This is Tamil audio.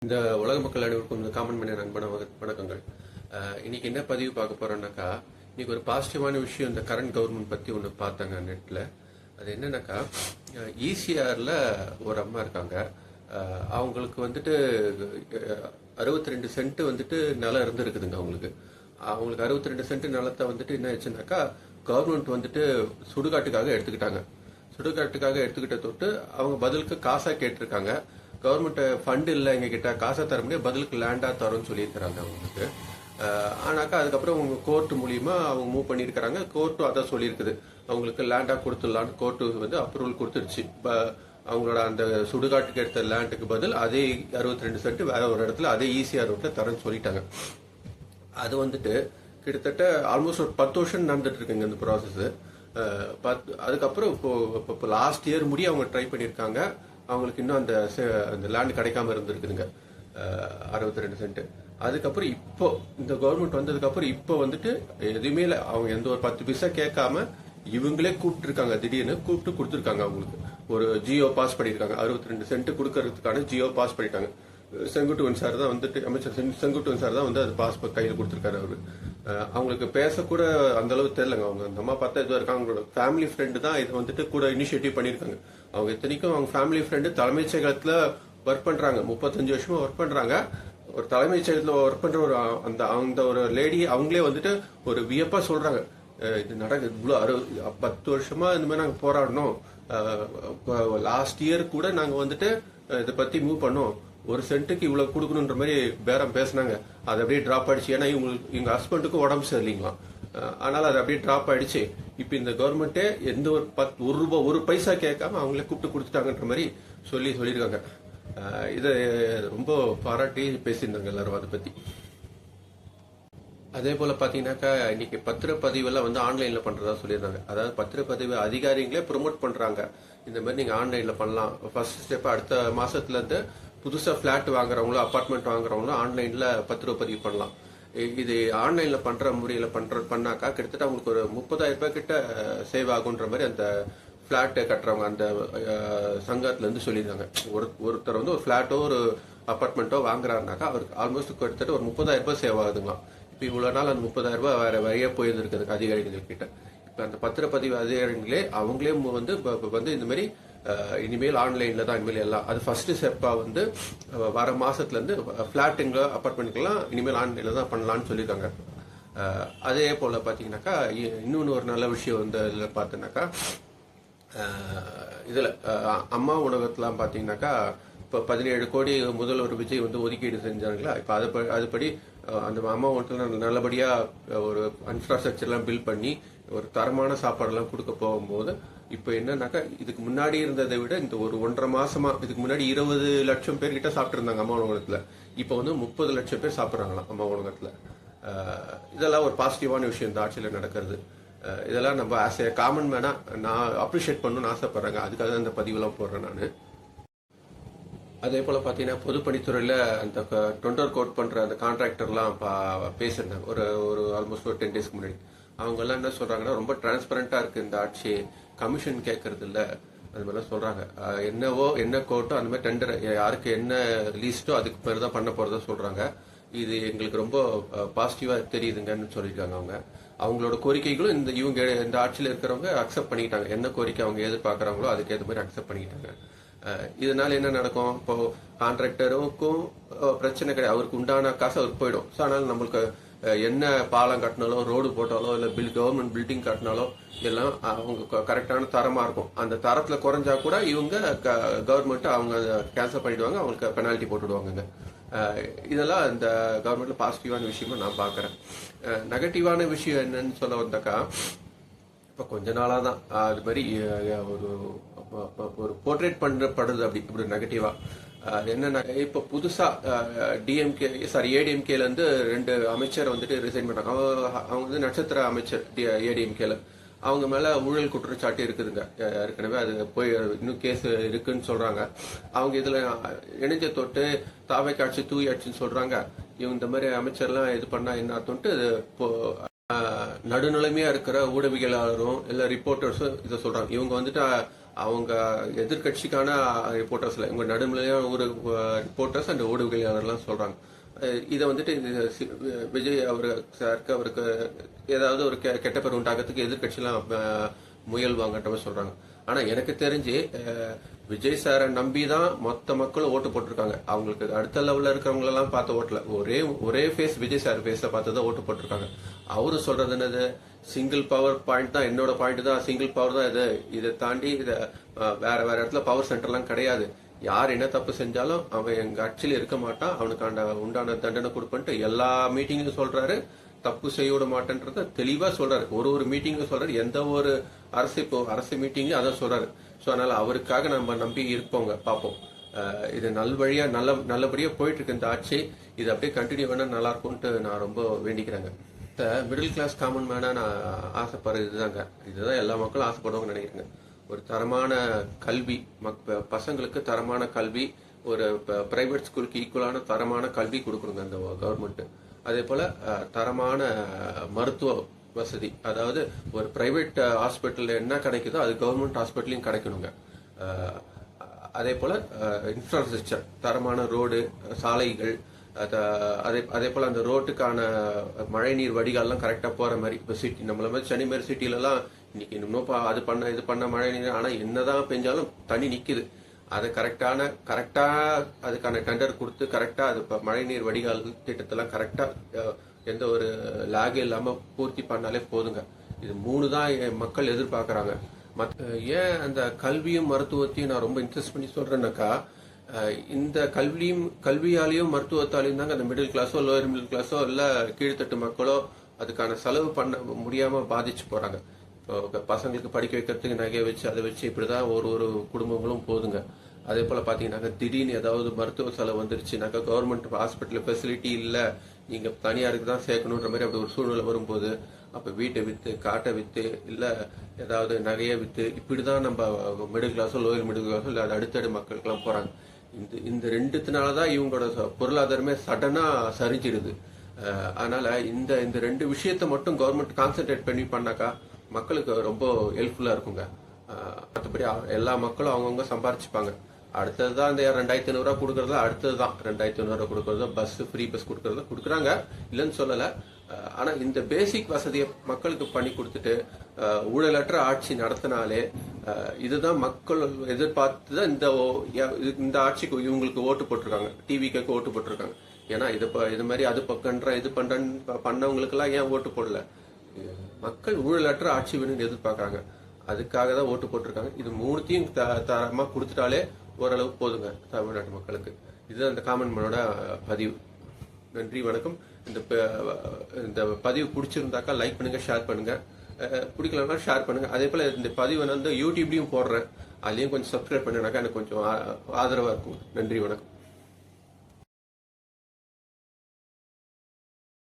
இந்த உலக மக்கள் அனைவருக்கும் இந்த காமன் மனித அன்பான வணக்கங்கள். இன்னைக்கு என்ன பதிவு பார்க்க போறோம்னாக்கா, இன்னைக்கு ஒரு பாசிட்டிவான விஷயம் இந்த கரண்ட் கவர்மெண்ட் பத்தி ஒன்று பார்த்தாங்க நெட்ல. அது என்னன்னாக்கா, ஈசிஆர்ல ஒரு அம்மா இருக்காங்க. அவங்களுக்கு வந்துட்டு 62 சென்ட் வந்துட்டு நிலம் இருந்துருக்குதுங்க. அவங்களுக்கு 62 சென்ட் நிலத்தை வந்துட்டு என்ன ஆச்சுன்னாக்கா, கவர்மெண்ட் வந்துட்டு சுடுகாட்டுக்காக எடுத்துக்கிட்டாங்க. சுடுகாட்டுக்காக எடுத்துக்கிட்ட தொட்டு அவங்க பதிலுக்கு காசா கேட்டிருக்காங்க. கவர்மெண்ட் ஃபண்ட் இல்லை எங்ககிட்ட, காசை தர முடியாது, பதிலுக்கு லேண்டா தரோன்னு சொல்லியிருக்கிறாங்க அவங்களுக்கு. ஆனாக்கா அதுக்கப்புறம் அவங்க கோர்ட் மூலியமா அவங்க மூவ் பண்ணியிருக்கிறாங்க. கோர்ட்டும் அதான் சொல்லியிருக்குது, அவங்களுக்கு லேண்டா கொடுத்துடலான்னு கோர்ட்டு வந்து அப்ரூவல் கொடுத்துருச்சு. அவங்களோட அந்த சுடுகாட்டுக்கு எடுத்த லேண்டுக்கு பதில் அதே 62 சென்ட் வேற ஒரு இடத்துல அதே ஈசிஆர் ரோட்ல தரேன்னு சொல்லிட்டாங்க. அது வந்துட்டு கிட்டத்தட்ட ஆல்மோஸ்ட் ஒரு 10 வருஷம் நடந்துட்டு இருக்குங்க இந்த ப்ராசஸ். அதுக்கப்புறம் இப்போ லாஸ்ட் இயர் முடிய அவங்க ட்ரை பண்ணியிருக்காங்க. அவங்களுக்கு இன்னும் அந்த லேண்ட் கிடைக்காம இருந்திருக்குதுங்க 62 சென்ட். அதுக்கப்புறம் இப்போ இந்த கவர்மெண்ட் வந்ததுக்கு அப்புறம் இப்போ வந்துட்டு எதுவுமே இல்லை, அவங்க எந்த ஒரு 10 பைசா கேட்காம இவங்களே கூப்பிட்டு இருக்காங்க. திடீர்னு கூப்பிட்டு கொடுத்துருக்காங்க. அவங்களுக்கு ஒரு ஜியோ பாஸ் பண்ணியிருக்காங்க. 62 சென்ட் கொடுக்கறதுக்கான ஜியோ பாஸ் பண்ணிட்டாங்க. செங்குட்டுவன் சார் தான் வந்துட்டு, அமைச்சர் செங்குட்டுவன் சார் தான் வந்து அது பாஸ் கையில் கொடுத்துருக்காரு. அவரு அவங்களுக்கு பேசக்கூட அந்த அளவுக்கு தெரியலங்க. அவங்க அந்த அம்மா பார்த்தா இதுவாக இருக்காங்க. அவங்களோட ஃபேமிலி ஃப்ரெண்டு தான் இதை வந்துட்டு கூட இனிஷியேட்டிவ் பண்ணியிருக்காங்க. அவங்க இத்தனைக்கும் அவங்க ஃபேமிலி ஃப்ரெண்டு தலைமைச் செயலகத்தில் ஒர்க் பண்றாங்க. 35 வருஷமா ஒர்க் பண்றாங்க. ஒரு தலைமைச் செயலகத்தில் ஒர்க் பண்ற ஒரு அந்த ஒரு லேடி அவங்களே வந்துட்டு ஒரு வியப்பா சொல்றாங்க, இது நடக்குது இவ்வளோ 10 வருஷமா இந்த மாதிரி நாங்கள் போராடணும். லாஸ்ட் இயர் கூட நாங்கள் வந்துட்டு இதை பத்தி மூவ் பண்ணோம். ஒரு சென்ட்டுக்கு இவ்வளவு கொடுக்கணுன்ற மாதிரி பேரம் பேசினாங்க. அது அப்படியே டிராப் ஆயிடுச்சு. ஏன்னா எங்க ஹஸ்பண்டுக்கு உடம்பு சரியில்லைங்களாம். அதனால அது அப்படியே டிராப் ஆயிடுச்சு. இப்ப இந்த கவர்மெண்டே எந்த ஒரு ரூபாய் ஒரு பைசா கேட்காம அவங்களே கூப்பிட்டு கொடுத்துட்டாங்கன்ற மாதிரி சொல்லியிருக்காங்க. இதை ரொம்ப பாராட்டி பேசியிருந்தாங்க எல்லாரும் அதை பத்தி. அதே போல பாத்தீங்கன்னாக்கா, இன்னைக்கு பத்திரப்பதிவெல்லாம் வந்து ஆன்லைன்ல பண்றதா சொல்லியிருந்தாங்க. அதாவது பத்திரப்பதிவு அதிகாரிகளே ப்ரொமோட் பண்றாங்க, இந்த மாதிரி நீங்க ஆன்லைன்ல பண்ணலாம். ஃபர்ஸ்ட் ஸ்டெப் அடுத்த மாசத்துல இருந்து புதுசா பிளாட் வாங்குறவங்களும் அபார்ட்மெண்ட் வாங்குறவங்களும் ஆன்லைன்ல பத்திரப்பதிவு பண்ணலாம். இது ஆன்லைன்ல பண்ற முறையில பண்ணாக்கா கிட்டத்தட்ட அவங்களுக்கு ஒரு 30,000 ரூபாய் கிட்ட சேவ் ஆகுன்ற மாதிரி அந்த பிளாட் கட்டுறவங்க அந்த சங்கத்துல இருந்து சொல்லியிருந்தாங்க. ஒருத்தர் வந்து ஒரு பிளாட்டோ ஒரு அபார்ட்மெண்ட்டோ வாங்குறாருனாக்கா அவருக்கு ஆல்மோஸ்ட் கிட்டத்தட்ட ஒரு 30,000 ரூபாய் சேவ் ஆகுதுங்களாம். இப்ப இவ்வளவு நாள் அந்த 30,000 ரூபாய் வேற வழியா போயிருந்திருக்கு அதிகாரிகள் கிட்ட. இப்ப அந்த பத்திரப்பதிவு அதிகாரிகளே அவங்களே வந்து இந்த மாதிரி இனிமேல் ஆன்லைன்ல தான் இனிமேல் எல்லாம். அது ஃபர்ஸ்ட் ஸ்டெப்பா வந்து வர மாசத்துல இருந்து பிளாட்டுங்க அபார்ட்மெண்ட்லாம் இனிமேல் ஆன்லைன்ல தான் பண்ணலாம்னு சொல்லியிருக்காங்க. அதே போல பாத்தீங்கன்னாக்கா, இன்னொன்னு ஒரு நல்ல விஷயம் வந்து இதுல பார்த்தோன்னாக்கா, இதுல அம்மா உணவகத்துலாம் பாத்தீங்கன்னாக்கா இப்ப 17 கோடி முதல்வர் விஜய் வந்து ஒதுக்கீடு செஞ்சாங்களா. இப்ப அதுபடி அந்த அம்மா உணவகத்துல நல்லபடியா ஒரு இன்ஃப்ராஸ்ட்ரக்சர் எல்லாம் பில்ட் பண்ணி ஒரு தரமான சாப்பாடு எல்லாம் கொடுக்க போகும்போது இப்ப என்னன்னாக்கா, இதுக்கு முன்னாடி இருந்ததை விட இந்த ஒரு 1.5 மாசமா இதுக்கு முன்னாடி 20 லட்சம் பேர் கிட்ட சாப்பிட்டு இருந்தாங்க அம்மா உணவகத்துல. இப்ப வந்து 30 லட்சம் பேர் சாப்பிடுறாங்களாம் அம்மா உணவகத்துல. இதெல்லாம் ஒரு பாசிட்டிவான விஷயம் இந்த ஆட்சியில நடக்கிறது. இதெல்லாம் நம்ம ஆஸ் ஏ காமன் மேனா நான் அப்ரிஷியேட் பண்ணணும்னு ஆசைப்படுறேங்க. அதுக்காக தான் இந்த பதிவுலாம் போடுறேன் நான். அதே போல பாத்தீங்கன்னா, பொதுப்பணித்துறையில அந்த டொண்டர் கோட் பண்ற அந்த கான்ட்ராக்டர்லாம் பேசியிருந்தாங்க ஒரு ஆல்மோஸ்ட் ஒரு 10 டேஸ்க்கு முன்னாடி. அவங்க எல்லாம் என்ன சொல்றாங்கன்னா, ரொம்ப டிரான்ஸ்பரண்டா இருக்கு இந்த ஆட்சி, கமிஷன் கேட்கறது இல்ல, அது மாதிரிலாம் சொல்றாங்க. என்ன கோட்டோ அந்த மாதிரி டெண்டர் யாருக்கு என்ன லீஸ்டோ அதுக்கு பேர் தான் பண்ண போறதா சொல்றாங்க. இது எங்களுக்கு ரொம்ப பாசிட்டிவா தெரியுதுங்கன்னு சொல்லியிருக்காங்க. அவங்களோட கோரிக்கைகளும் இந்த ஆட்சியில இருக்கிறவங்க அக்செப்ட் பண்ணிக்கிட்டாங்க. என்ன கோரிக்கை அவங்க எதிர்பார்க்கறாங்களோ அதுக்கு ஏற்ற மாதிரி அக்செப்ட் பண்ணிக்கிட்டாங்க. இதனால என்ன நடக்கும், இப்போ கான்ட்ராக்டருக்கும் பிரச்சனை கிடையாது, அவருக்கு உண்டான காசு அவருக்கு போயிடும். ஸோ அதனால நம்மளுக்கு என்ன பாலம் கட்டினாலோ ரோடு போட்டாலோ இல்ல கவர்மெண்ட் பில்டிங் கட்டினாலோ எல்லாம் அவங்க கரெக்டான தரமா இருக்கும். அந்த தரத்துல குறைஞ்சா கூட இவங்க கவர்மெண்ட் அவங்க கேன்சல் பண்ணிடுவாங்க, அவங்களுக்கு பெனால்டி போட்டுடுவாங்க. இதெல்லாம் இந்த கவர்மெண்ட்ல பாசிட்டிவான விஷயமா நான் பாக்குறேன். நெகட்டிவான விஷயம் என்னன்னு சொல்ல வந்தாக்கா, இப்ப கொஞ்ச நாளா தான் அது மாதிரி ஒரு போர்ட்ரேட் பண்ணப்படுது இப்படி நெகட்டிவா. என்னன்னா, இப்ப புதுசா ஏடிஎம்கேல இருந்து 2 அமைச்சர் வந்துட்டு ரிசைன் பண்ணாங்க. அவங்க வந்து நட்சத்திர அமைச்சர் ஏடிஎம்கேல. அவங்க மேல ஊழல் குற்றச்சாட்டு இருக்குதுங்க ஏற்கனவே. அது போய் இன்னும் கேஸ் இருக்குன்னு சொல்றாங்க. அவங்க இதுல இணைஞ்ச தொட்டு தாவை காட்சி தூயாட்சின்னு சொல்றாங்க. இவங்க இந்த மாதிரி அமைச்சர்லாம் இது பண்ணா என்ன அர்த்தம்ட்டு நடுநிலைமையா இருக்கிற ஊடகவியலாளரும் இல்ல ரிப்போர்ட்டர்ஸும் இதை சொல்றாங்க. இவங்க வந்துட்டு அவங்க எதிர்கட்சிக்கான ரிப்போர்ட்டர்ஸ்ல இவங்க நடுநிலையான ஒரு ரிப்போர்ட்டர்ஸ் அண்ட் ஊடகவியலாளர்லாம் சொல்றாங்க. இதை வந்துட்டு விஜய் அவருக்கு ஏதாவது ஒரு கெட்ட பேர் உண்டாகிறதுக்கு எதிர்கட்சியெல்லாம் முயல்வாங்கன்ற மாதிரி சொல்றாங்க. ஆனா எனக்கு தெரிஞ்சு விஜய் சாரை நம்பி தான் மொத்த மக்களும் ஓட்டு போட்டிருக்காங்க. அவங்களுக்கு அடுத்த லெவல்ல இருக்கிறவங்க எல்லாம் பார்த்த ஓட்டுல ஒரே ஃபேஸ் விஜய் சார் ஃபேஸ்ல பார்த்து தான் ஓட்டு போட்டிருக்காங்க. அவரு சொல்றது என்னது, சிங்கிள் பவர் பாயிண்ட் தான் என்னோட பாயிண்ட் தான், சிங்கிள் பவர் தான் இது, இதை தாண்டி வேற வேற இடத்துல பவர் சென்டர்லாம் கிடையாது. யார் என்ன தப்பு செஞ்சாலும் அவன் எங்க கட்சியில இருக்க மாட்டான், அவனுக்கு உண்டான தண்டனை கொடுப்பன்ட்டு எல்லா மீட்டிங்லயும் சொல்றாரு. தப்பு செய்ய விட மாட்டேன்றத தெளிவா சொல்றாரு. ஒரு மீட்டிங்ல சொல்றாரு. எந்த ஒரு அரசு மீட்டிங்லயும் அதான் சொல்றாரு. சோ அதனால அவருக்காக நம்ம நம்பி இருப்போங்க, பார்ப்போம். இது நல்வழியா நல்லபடியா போயிட்டு இருக்கு இந்த ஆட்சி. இது அப்படியே கண்டினியூ பண்ணா நல்லா இருக்கும்ட்டு நான் ரொம்ப வேண்டிக்கிறேங்க. இந்த மிடில் கிளாஸ் காமன் மேனா நான் ஆசைப்படுறது இதுதான் எல்லா மக்களும் ஆசைப்படுவாங்கன்னு நினைக்கிறேங்க. ஒரு தரமான கல்வி, பசங்களுக்கு தரமான கல்வி, ஒரு பிரைவேட் ஸ்கூலுக்கு ஈக்குவலான தரமான கல்வி கொடுக்கணுங்க அந்த கவர்மெண்ட். அதே போல தரமான மருத்துவ வசதி, அதாவது ஒரு பிரைவேட் ஹாஸ்பிட்டல் என்ன கிடைக்குதோ அது கவர்மெண்ட் ஹாஸ்பிட்டலையும் கிடைக்கணுங்க. அதே போல இன்ஃப்ராஸ்ட்ரக்சர், தரமான ரோடு, சாலைகள், அதே போல அந்த ரோட்டுக்கான மழைநீர் வடிகால்லாம் கரெக்டா போற மாதிரி. இப்ப சிட்டி நம்மள மாதிரி சென்னை மாதிரி சிட்டில எல்லாம் இன்னைக்கு இன்னும் அது பண்ண இது பண்ண மழை நீர், ஆனா என்னதான் பெஞ்சாலும் தண்ணி நிக்குது. அதை கரெக்டா அதுக்கான டெண்டர் கொடுத்து கரெக்டா அது மழைநீர் வடிகால் திட்டத்தெல்லாம் கரெக்டா எந்த ஒரு லாக் இல்லாம பூர்த்தி பண்ணாலே போதுங்க. இது 3 தான் மக்கள் எதிர்பார்க்கறாங்க. ஏன் அந்த கல்வியும் மருத்துவத்தையும் நான் ரொம்ப இன்ட்ரெஸ்ட் பண்ணி சொல்றேன்னாக்கா, இந்த கல்வியாலையும் மருத்துவத்தாலையும் தாங்க அந்த மிடில் கிளாஸோ லோயர் மிடில் கிளாஸோ இல்ல கீழ்த்தட்டு மக்களோ அதுக்கான செலவு பண்ண முடியாம பாதிச்சு போறாங்க. பசங்களுக்கு படிக்க வைக்கிறதுக்கு நகையை வச்சு அதை வச்சு இப்படிதான் ஒரு குடும்பங்களும் போதுங்க. அதே போல பாத்தீங்கன்னாக்கா திடீர்னு ஏதாவது மருத்துவ செலவு வந்துருச்சுனாக்கா கவர்மெண்ட் ஹாஸ்பிட்டல் ஃபெசிலிட்டி இல்ல, நீங்க தனியாருக்கு தான் சேர்க்கணுன்ற மாதிரி அப்படி ஒரு சூழ்நிலை வரும்போது அப்ப வீட்டை வித்து, காட்டை வித்து, இல்ல ஏதாவது நகையை வித்து, இப்படிதான் நம்ம மிடில் கிளாஸோ லோயர் மிடில் கிளாஸோ இல்ல அடுத்தடு மக்களுக்கு எல்லாம் போறாங்க. இந்த ரெண்டுத்தினாலதான் இவங்களோட பொருளாதாரமே சடனா சரிஞ்சிடுது. அதனால இந்த 2 விஷயத்த மட்டும் கவர்மெண்ட் கான்சென்ட்ரேட் பண்ணி பண்ணாக்கா மக்களுக்கு ரொம்ப ஹெல்ப்ஃபுல்லா இருக்குங்க. மற்றபடி எல்லா மக்களும் அவங்கவுங்க சம்பாரிச்சுப்பாங்க. அடுத்ததுதான் இந்த 2500 ரூபாய் கொடுக்கறது, அடுத்ததுதான் 2500 ரூபாய் கொடுக்கறது, பஸ் ஃப்ரீ பஸ் கொடுக்கறது கொடுக்குறாங்க, இல்லைன்னு சொல்லல. ஆனா இந்த பேசிக் வசதியை மக்களுக்கு பண்ணி கொடுத்துட்டு ஊழலற்ற ஆட்சி நடத்தினாலே இதுதான் மக்கள் எதிர்பார்த்துதான் இந்த ஆட்சிக்கு இவங்களுக்கு ஓட்டு போட்டிருக்காங்க, டிவிக்கு ஓட்டு போட்டிருக்காங்க. ஏன்னா இது மாதிரி அது பண்றேன் இது பண்றேன்னு பண்ணவங்களுக்கு எல்லாம் ஏன் ஓட்டு போடல? மக்கள் ஊழலற்ற ஆட்சி வேணும்னு எதிர்பார்க்கறாங்க, அதுக்காக தான் ஓட்டு போட்டிருக்காங்க. இது 3த்தையும் தரமா கொடுத்துட்டாலே ஓரளவு போதுங்க தமிழ்நாட்டு மக்களுக்கு. இதுதான் இந்த காமன் மேனோட பதிவு. நன்றி, வணக்கம். இந்த பதிவு பிடிச்சிருந்தாக்கா லைக் பண்ணுங்க, ஷேர் பண்ணுங்க. பிடிக்கலன்னா ஷேர் பண்ணுங்க. அதே போல இந்த பதிவை வந்து யூடியூப்லயும் போடுறேன், அதுலயும் கொஞ்சம் சப்ஸ்கிரைப் பண்ணினாக்கா எனக்கு கொஞ்சம் ஆதரவா இருக்கும். நன்றி, வணக்கம்.